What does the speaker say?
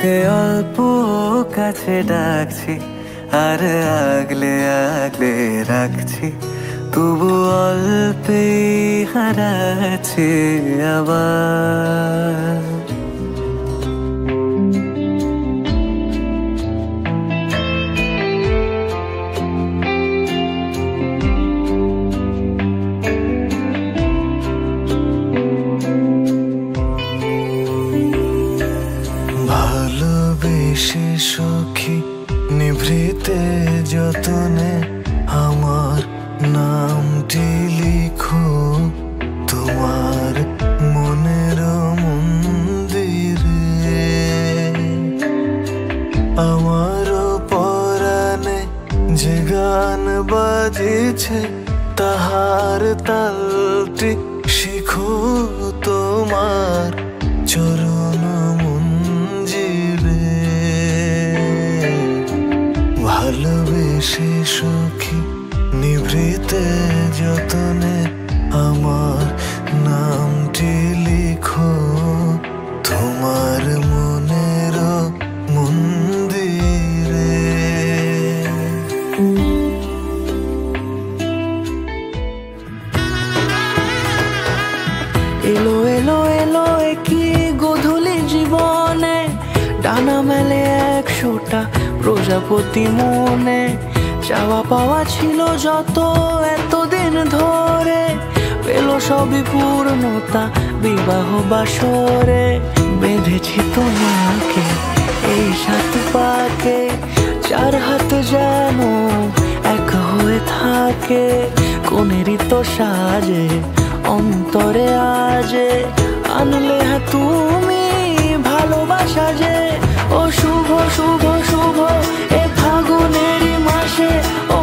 তোকে অল্প কাছে ডাকছি, আর আগলে আগলে রাখছি, তবু অল্পে হারাচ্ছি আবার। ভালোবেসে সখী নিভৃতে যতনে আমার নামটি লিখো তোমার মনের মন্দিরে। আমার পরাণে যে গান বাজিছে তাহার তালটি শিখো তোমার চরণ মঞ্জিরে। ভালোবেসে সখী নিভৃতে যতনে আমার নামটি লিখো তোমার মনের মন্দিরে। এলো এলো এলো কি গোধূলি জীবনে, ডানা মেলে 100টা প্রজাপতি মনে। চাওয়া পাওয়া ছিল যত এতদিন ধরে, পেল সবই পূর্ণতা বিবাহ বাসরে। বেঁধেছি তোমাকে এই 7 পাকে, 4 হাত যেন এক হয়ে থাকে। কোনেরই তো সাজে অন্তরে আজে, আনলে তুমি ভালোবাসা যে। ও শুভ শুভ শুভ এ ফাগুনেরই মাসে, ও